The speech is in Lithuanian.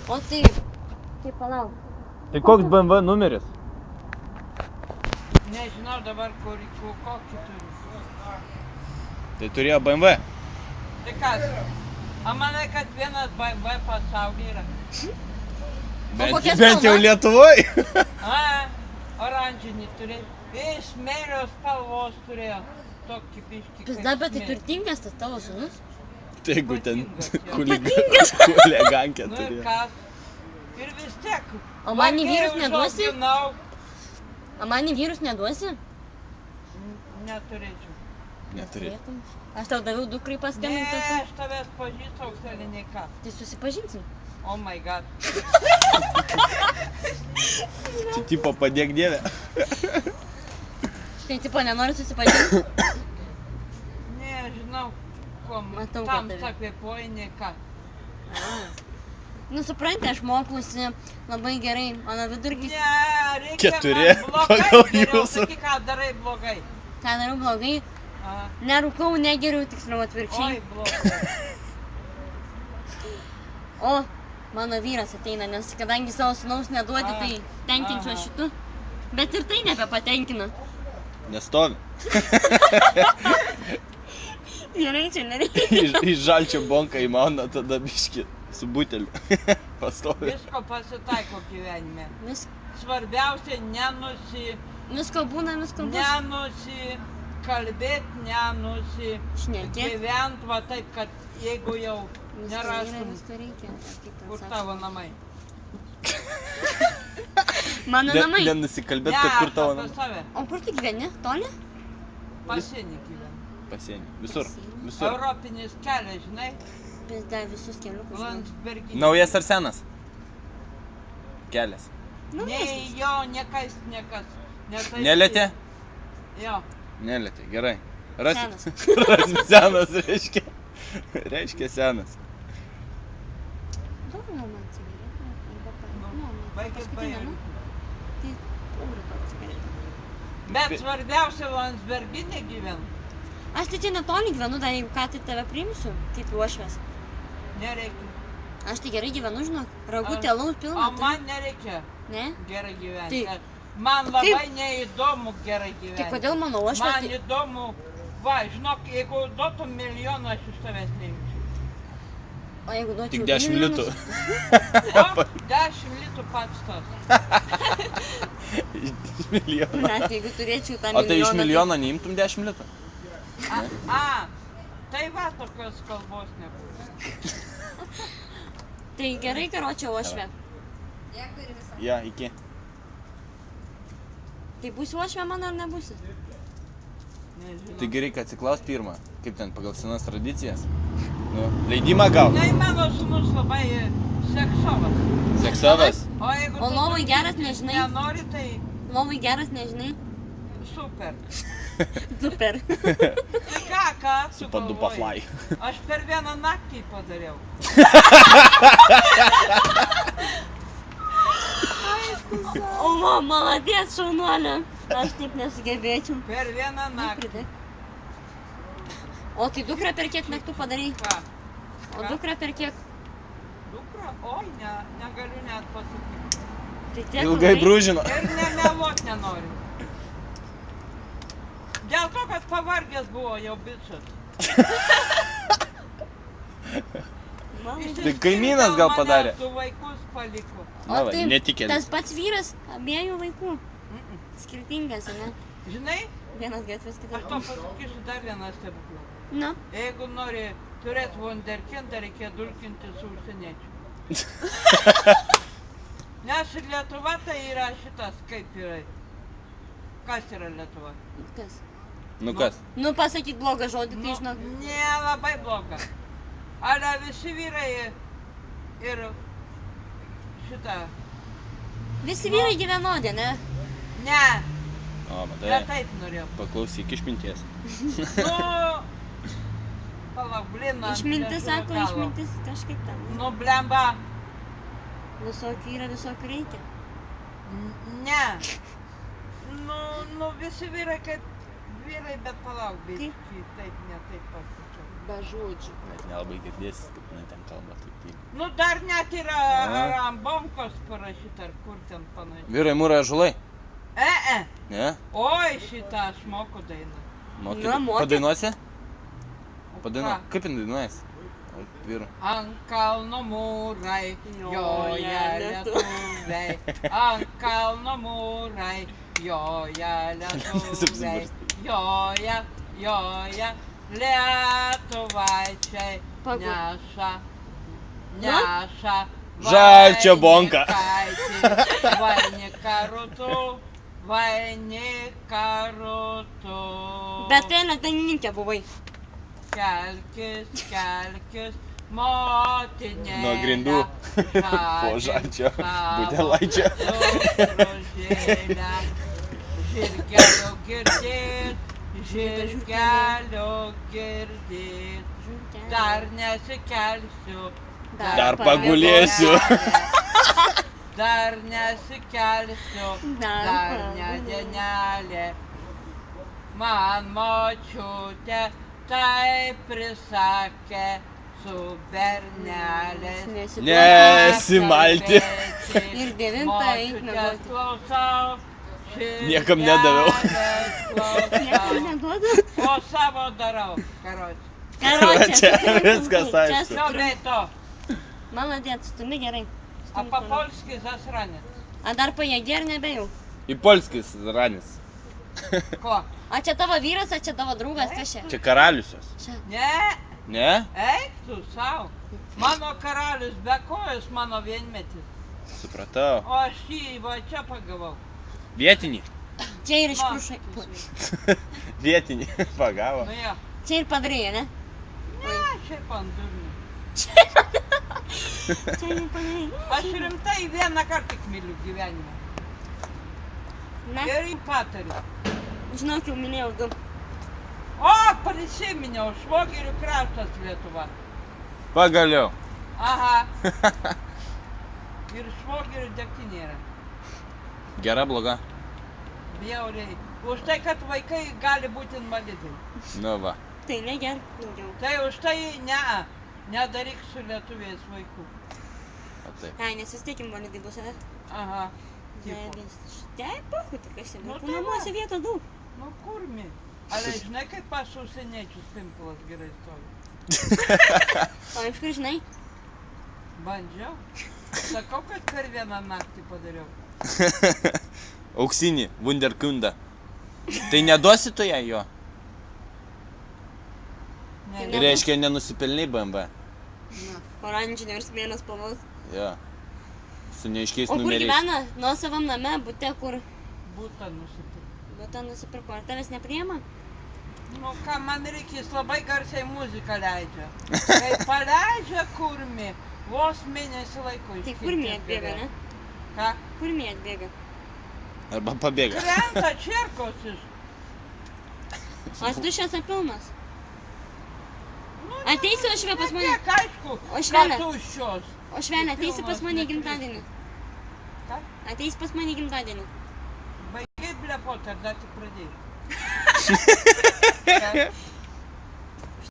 O tai palauk. Tai koks BMW numeris? Nežinau dabar, kokį turi. Tai turėjo BMW. Tai kas? A manai, kad vienas BMW pasaulyje yra? Bent jau Lietuvoje. Oranžinį turėjo. Iš smėlio spalvos turėjo. Tokį biškį. Pizda, bet tai turtingas tas tavo sūnus? Tai jeigu ten Ypatingas. Huligankė Nu ir turėjo. kas? Ir vis tiek. O man į vyrus neduosi? Užauginau. O man į vyrus neduosi? Neturėčiau. Neturėtum. Aš tau daviau dukrai Ne, paskambinti. aš tavęs pažįstu, Aukselė, nei ką. Tai susipažinsim. Oh my god. Čia tipo padėk dievę. Tai tipo nenori susipažinti? Nežinau, kuo Matau, kad tamsa tave. kvėpuoja, nei ką. Nu supranti, aš mokusi labai gerai, mano vidurkis. Ne, reikia 4 man blogai pagal geriau, jūsų. sakyk, ką darai blogai. Ką darau blogai? Aha. Nerūkau, negeriu, tiksliau atvirkščiai. Oi, blogai. O, mano vyras ateina, nes kadangi savo sūnaus neduodi, tai tenkinsiu Aha. šitu. Bet ir tai nebepatenkina. Nestovi. Gerai, čia nereikia. Iš žalčio bonką įmauna tada biškį su buteliu. Pastovi. Visko pasitaiko gyvenime. Svarbiausia, Svarbiausia visko būna, visko bus. nenusikalbėt, Šnekėt. gyvent va taip, kad jeigu jau Visko yra, nerastum, visko reikia. Ar kaip ten kur sako. tavo namai. Mano namai. Nenusikalbėt, kad kur tavo apie namai. save. O kur tu gyveni? Toli? Pasienį gyvenu. Pasienį. Visur. Pasienį. Visur. Europinis kelias, žinai, Pizda, visus keliukus. Landsberginis. Naujas ar senas? Kelias. Nei jo, niekas. Nelietė? Jo. Nelietė, gerai. Rasim. Senas. Rasim senas, reiškia. Reiškia senas. Duok gal man cigaretę, arba Baigėt baigėt. Tai eurų tau cigaretę. Bet svarbiausia Landsberginė gyvenu. Aš tai čia netoli gyvenu, dar jeigu ką, tai tave priimsiu, kaip uošvės. Nereikia. Aš tai gerai gyvenu, žinok. Ragutė Aš- alaus O pilna. man nereikia Ne? gerai gyventi. Tai- Man labai neįdomu gerai gyventi. Tai kodėl mano uošvė? Man įdomu, va, žinok, jeigu duotum milijoną, aš iš tavęs neimčiau. O jeigu duočiau Tik 10 litų. O, 10 litų pats tas. Iš milijono. Net jeigu turėčiau tą O tai iš milijoną, milijono neimtum 10 litų? Tai va, tokios kalbos nebuvo. Tai gerai, karočią uošvę. Ja, iki. Tai būsi uošvė man ar nebūsi? Nežinau. Tai gerai, kad atsiklaus pirmą. Kaip ten pagal senas tradicijas? Nu, leidimą gaut. Tai mano sūnus labai seksovas. Seksovas? O jeigu O tu lovoj to geras nežinai? nenori, tai Lovai geras, nežinai? super. Super. Tai ką tu Su padupa galvoji? fly. Aš per vieną naktį padariau. O, maladės, šaunuolė. Aš taip nesugebėčiau. Per vieną naktį. Pridėk. O tai dukra per kiek naktų padarai? Ką? O dukra per kiek? Dukra? Oi, negaliu net pasakyti. Tai tiek Ilgai brūžino. Ir nemeluot nenoriu. Dėl to, kad pavargęs buvo jau bičas. Tai kaimynas gal padarė? Du vaikus paliko. Na va, tai netikėlis. tas pats vyras, abiejų vaikų. Mm-mm. Skirtingas, ne? Žinai, Vienas gatvės, aš kitas. to pasakysiu dar vieną stebuklą. Na, Jeigu nori turėti wunderkindą, reikia dulkinti su užsieniečiu. Nes Lietuva tai yra šitas, kaip yra. Kas yra Lietuva? kas? Nu kas? Nu, pasakyk blogą žodį, tai Nu, žinok. ne labai bloga. Ar visi vyrai ir šitą. Visi vyrai gyvenodė, ne? Ne, O, ne matai. taip norėjau. Paklausyk išminties. Nu, palauk, blina. Išmintis, sako, išmintis kažkaip ten. Nu, blemba. Visokių yra, visokių reikia. Ne. Nu, visi vyrai kaip Vyrai, bet palauk, biškį, taip, ne taip pasačiau. Be žodžių. Net nelabai girdėsis, kaip jinai ten kalba taip tyliai. Nu, dar net yra A. Rambonkos parašyta, ar kur ten panašiai. Vyrai mūrai ąžuolai? Ne. Ne? Oi, šitą aš moku dainą. Moki. Na, moki. Padainuosi? O Padainuok. ką? Kaip jin dainuojasi? Vyru. Ant kalno mūrai, joja lietuviai. Ant kalno mūrai, joja lietuviai. Joja, joja, lietuvaičiai. Pagu. Neša. Žalčio bonka. Vainiką rutų, vainiką rutų. Bet tai dainininkė buvai. Kelkis, kelkis, motinėle. Nuo grindų. Po žalčio butelaičio. Žirgelio girdėt, žirgelio girdėt. Dar nesikelsiu. Dar pagulėsiu. Dar nesikelsiu. Dar ne dienelė. Man močiutė taip prisakė su bernelės. Nesimalti. Ir 9 eit Močiutės miegoti. klausau. Niekam nedaviau. Niekam neduodu. O savo darau, karoči. Čia viskas aišku. Все, bei to. Молодец, stumi gerai. A po-polski zasranec. A dar pajėgi ar nebejau? Į polskis ranis. Ko? A čia tavo vyras, a čia tavo draugas, kas čia? Čia karalius jos. Čia. Ne, Ne? eik tu savo. Mano karalius be kojos, mano vienmetis. Supratau. O aš jį va čia pagavau. Vietinį. Čia ir iš Man krušai. pusė. Vietinį. Pagavo. Nu jo. Čia ir padarėjo, ne? Ne, šiaip ant durnių. Čia ir padarėjo. Aš rimtai vieną kartą tik myliu gyvenimą. Na, Ir jį patariu. žinok, jau minėjau 2. O, prisiminiau, švogerių kraštas Lietuva. Pagaliau. Aha. Ir švogerių degtinė yra. Gera, bloga. Bjauriai. Už tai, kad vaikai gali būti invalidai. Nu va. Tai negerk daugiau. Tai už tai nedaryk su lietuviais vaikų. O taip. Ai, nes vis tiek invalidai bus, ne? Aha. Tipo. Taip, pahu, tai kas čia, Nu, vaikų tai namuose va. vietos daug. Nu kurmi. Ale žinai, kaip pas užsieniečius pimpalas gerai stovi. O iš kur žinai? Bandžiau. Sakau, kad per vieną naktį padariau. Auksinį, wunderkundą. Tai neduosi tu jai jo? Ne, Tai Reiškia, nenusipelnai BMW. Na, oranžinė ir smėlės spalvos. Jo. Su neaiškiais O kur numeriais. gyvena? Nuosavam name, bute, kur Būtą nusipirkti. butą nusipirko. Ar tavęs nepriima? Nu ką man reikia, jis labai garsiai muziką leidžia. Kai paleidžia kurmi, vos mėnesį laiko Tai iškirpti. kur mė atbėga, ne? Ką? Kur mė atbėga? Arba pabėga. Krenta čerkos iš. O aš dušės pilnas. Nu, Ateisi Uošvė pas mane. Tiek aišku, Uošvelė. kad tuščios. Uošvelė, ateisi pas mane į gimtadienį. Ką? Ateisi pas mane į gimtadienį. Baigai blepot, ar dar tik pradėjai? Ką?